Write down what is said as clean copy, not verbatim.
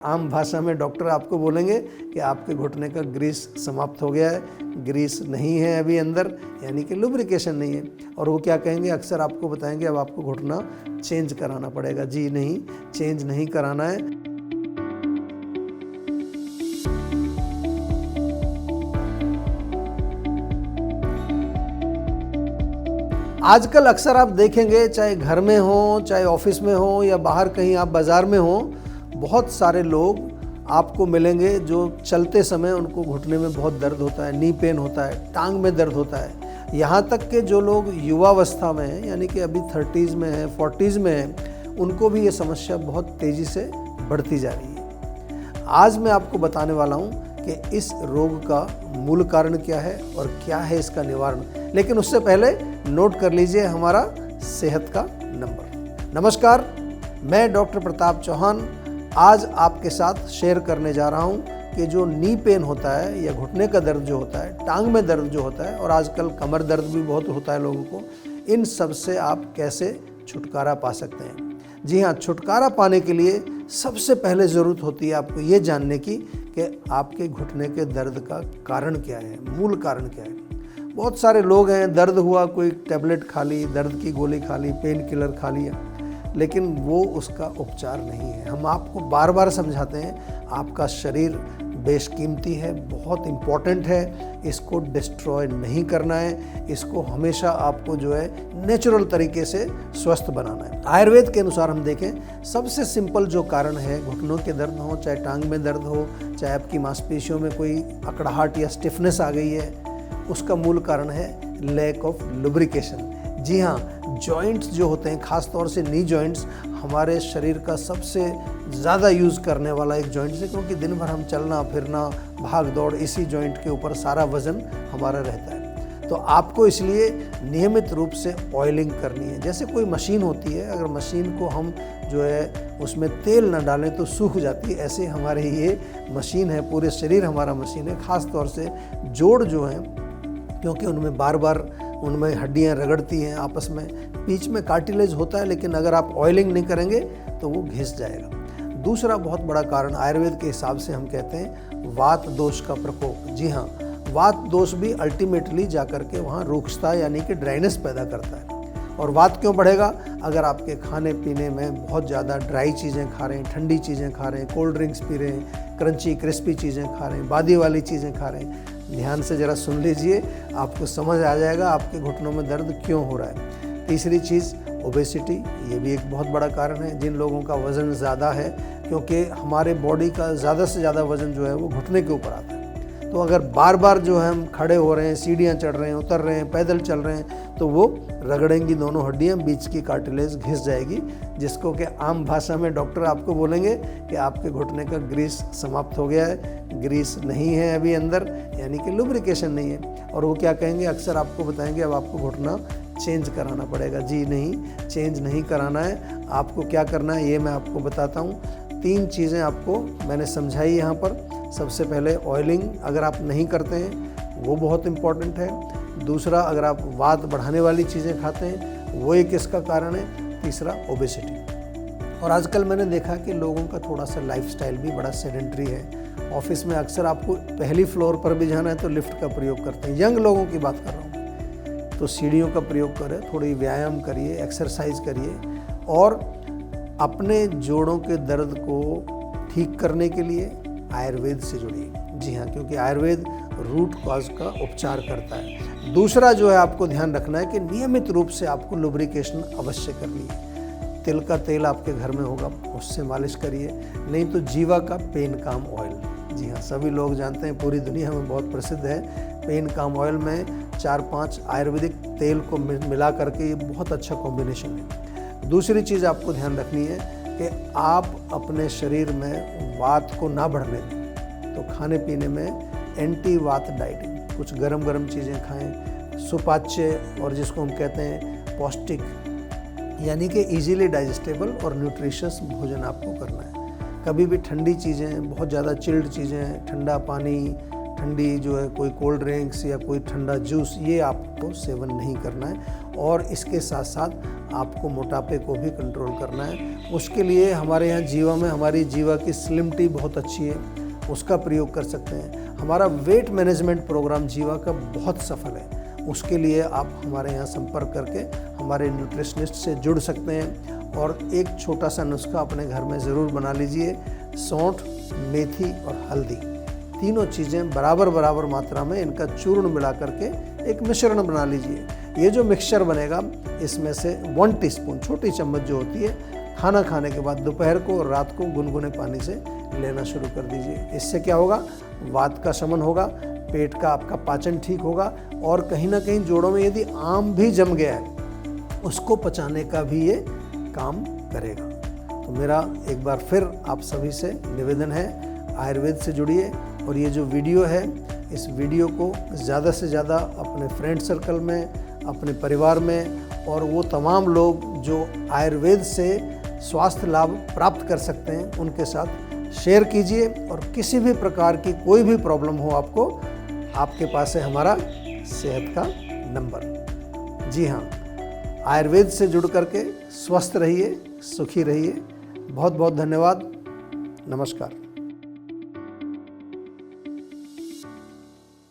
आम भाषा में डॉक्टर आपको बोलेंगे कि आपके घुटने का ग्रीस समाप्त हो गया है, ग्रीस नहीं है अभी अंदर, यानी कि लुब्रिकेशन नहीं है। और वो क्या कहेंगे, अक्सर आपको बताएंगे अब आपको घुटना चेंज कराना पड़ेगा। जी नहीं, चेंज नहीं कराना है। आजकल अक्सर आप देखेंगे, चाहे घर में हो, चाहे ऑफिस में हो, या बाहर कहीं आप बाज़ार में हो, बहुत सारे लोग आपको मिलेंगे जो चलते समय उनको घुटने में बहुत दर्द होता है, नी पेन होता है, टांग में दर्द होता है। यहाँ तक कि जो लोग युवावस्था में हैं, यानी कि अभी 30s में हैं, 40s में हैं, उनको भी ये समस्या बहुत तेज़ी से बढ़ती जा रही है। आज मैं आपको बताने वाला हूँ कि इस रोग का मूल कारण क्या है और क्या है इसका निवारण। लेकिन उससे पहले नोट कर लीजिए हमारा सेहत का नंबर। नमस्कार, मैं डॉक्टर प्रताप चौहान आज आपके साथ शेयर करने जा रहा हूँ कि जो नी पेन होता है या घुटने का दर्द जो होता है, टांग में दर्द जो होता है, और आजकल कमर दर्द भी बहुत होता है लोगों को, इन सब से आप कैसे छुटकारा पा सकते हैं। जी हाँ, छुटकारा पाने के लिए सबसे पहले ज़रूरत होती है आपको ये जानने की कि आपके घुटने के दर्द का कारण क्या है, मूल कारण क्या है। बहुत सारे लोग हैं, दर्द हुआ, कोई टैबलेट खा ली, दर्द की गोली खा ली, पेन किलर खा लिया, लेकिन वो उसका उपचार नहीं है। हम आपको बार बार समझाते हैं, आपका शरीर बेशकीमती है, बहुत इम्पॉर्टेंट है, इसको डिस्ट्रॉय नहीं करना है, इसको हमेशा आपको जो है नेचुरल तरीके से स्वस्थ बनाना है। आयुर्वेद के अनुसार हम देखें, सबसे सिंपल जो कारण है, घुटनों के दर्द हो, चाहे टांग में दर्द हो, चाहे आपकी मांसपेशियों में कोई अकड़ाहट या स्टिफनेस आ गई है, उसका मूल कारण है लैक ऑफ लुब्रिकेशन। जी हाँ, जॉइंट्स जो होते हैं, ख़ास तौर से नी जॉइंट्स, हमारे शरीर का सबसे ज़्यादा यूज़ करने वाला एक जॉइंट है, क्योंकि दिन भर हम चलना फिरना, भाग दौड़, इसी जॉइंट के ऊपर सारा वज़न हमारा रहता है। तो आपको इसलिए नियमित रूप से ऑयलिंग करनी है। जैसे कोई मशीन होती है, अगर मशीन को हम जो है उसमें तेल न डालें तो सूख जाती है, ऐसे हमारे ये मशीन है, पूरे शरीर हमारा मशीन है। ख़ास तौर से जोड़ जो हैं, क्योंकि उनमें बार बार उनमें हड्डियां रगड़ती हैं आपस में, बीच में कार्टिलेज होता है, लेकिन अगर आप ऑयलिंग नहीं करेंगे तो वो घिस जाएगा। दूसरा बहुत बड़ा कारण आयुर्वेद के हिसाब से हम कहते हैं वात दोष का प्रकोप। जी हाँ, वात दोष भी अल्टीमेटली जाकर के वहाँ रूक्षता यानी कि ड्राइनेस पैदा करता है। और वात क्यों बढ़ेगा? अगर आपके खाने पीने में बहुत ज़्यादा ड्राई चीज़ें खा रहे हैं, ठंडी चीज़ें खा रहे हैं, कोल्ड ड्रिंक्स पी रहे हैं, क्रंची क्रिस्पी चीज़ें खा रहे हैं, बादी वाली चीज़ें खा रहे हैं। ध्यान से ज़रा सुन लीजिए, आपको समझ आ जाएगा आपके घुटनों में दर्द क्यों हो रहा है। तीसरी चीज़ ओबेसिटी, ये भी एक बहुत बड़ा कारण है। जिन लोगों का वज़न ज़्यादा है, क्योंकि हमारे बॉडी का ज़्यादा से ज़्यादा वज़न जो है वो घुटने के ऊपर आता है, तो अगर बार बार जो है हम खड़े हो रहे हैं, सीढ़ियाँ चढ़ रहे हैं, उतर रहे हैं, पैदल चल रहे हैं, तो वो रगड़ेंगी दोनों हड्डियाँ, बीच की कार्टिलेज घिस जाएगी, जिसको कि आम भाषा में डॉक्टर आपको बोलेंगे कि आपके घुटने का ग्रीस समाप्त हो गया है, ग्रीस नहीं है अभी अंदर, यानी कि लुब्रिकेशन नहीं है। और वो क्या कहेंगे, अक्सर आपको बताएंगे अब आपको घुटना चेंज कराना पड़ेगा। जी नहीं, चेंज नहीं कराना है। आपको क्या करना है ये मैं आपको बताता हूँ। 3 चीज़ें आपको मैंने समझाई यहाँ पर। सबसे पहले ऑयलिंग अगर आप नहीं करते हैं वो बहुत इम्पॉर्टेंट है। दूसरा, अगर आप वात बढ़ाने वाली चीज़ें खाते हैं वो एक इसका कारण है। तीसरा, ओबेसिटी। और आजकल मैंने देखा कि लोगों का थोड़ा सा लाइफस्टाइल भी बड़ा सेडेंटरी है। ऑफिस में अक्सर आपको पहली फ्लोर पर भी जाना है तो लिफ्ट का प्रयोग करते हैं। यंग लोगों की बात कर रहा हूँ, तो सीढ़ियों का प्रयोग करें, थोड़ी व्यायाम करिए, एक्सरसाइज करिए। और अपने जोड़ों के दर्द को ठीक करने के लिए आयुर्वेद से जुड़िए। जी हाँ, क्योंकि आयुर्वेद रूट कॉज का उपचार करता है। दूसरा जो है आपको ध्यान रखना है कि नियमित रूप से आपको लुब्रिकेशन अवश्य करनी है। तिल का तेल आपके घर में होगा, उससे मालिश करिए, नहीं तो जीवा का पेन काम ऑयल। जी हाँ, सभी लोग जानते हैं, पूरी दुनिया में बहुत प्रसिद्ध है। पेन काम ऑयल में 4-5 आयुर्वेदिक तेल को मिला करके ये बहुत अच्छा कॉम्बिनेशन है। दूसरी चीज़ आपको ध्यान रखनी है कि आप अपने शरीर में वात को ना बढ़ने दें, तो खाने पीने में एंटी वात डाइटिंग, कुछ गरम गरम चीज़ें खाएं, सुपाच्य और जिसको हम कहते हैं पौष्टिक, यानी कि इजीली डाइजेस्टेबल और न्यूट्रिशियस भोजन आपको करना है। कभी भी ठंडी चीज़ें, बहुत ज़्यादा चिल्ड चीज़ें, ठंडा पानी, ठंडी जो है कोई कोल्ड ड्रिंक्स या कोई ठंडा जूस ये आपको सेवन नहीं करना है। और इसके साथ साथ आपको मोटापे को भी कंट्रोल करना है। उसके लिए हमारे यहाँ जीवा में हमारी जीवा की स्लिम टी बहुत अच्छी है, उसका प्रयोग कर सकते हैं। हमारा वेट मैनेजमेंट प्रोग्राम जीवा का बहुत सफल है, उसके लिए आप हमारे यहाँ संपर्क करके हमारे न्यूट्रिशनिस्ट से जुड़ सकते हैं। और एक छोटा सा नुस्खा अपने घर में ज़रूर बना लीजिए। सौंठ, मेथी और हल्दी तीनों चीज़ें बराबर मात्रा में इनका चूर्ण मिला करके एक मिश्रण बना लीजिए। ये जो मिक्सचर बनेगा इसमें से 1 टीस्पून छोटी चम्मच जो होती है खाना खाने के बाद दोपहर को और रात को गुनगुने पानी से लेना शुरू कर दीजिए। इससे क्या होगा, वात का शमन होगा, पेट का आपका पाचन ठीक होगा और कहीं ना कहीं जोड़ों में यदि आम भी जम गया है उसको पचाने का भी ये काम करेगा। तो मेरा एक बार फिर आप सभी से निवेदन है, आयुर्वेद से जुड़िए और ये जो वीडियो है इस वीडियो को ज़्यादा से ज़्यादा अपने फ्रेंड सर्कल में, अपने परिवार में और वो तमाम लोग जो आयुर्वेद से स्वास्थ्य लाभ प्राप्त कर सकते हैं उनके साथ शेयर कीजिए। और किसी भी प्रकार की कोई भी प्रॉब्लम हो आपको, आपके पास है हमारा सेहत का नंबर। जी हाँ, आयुर्वेद से जुड़ करके स्वस्थ रहिए, सुखी रहिए। बहुत बहुत धन्यवाद। नमस्कार।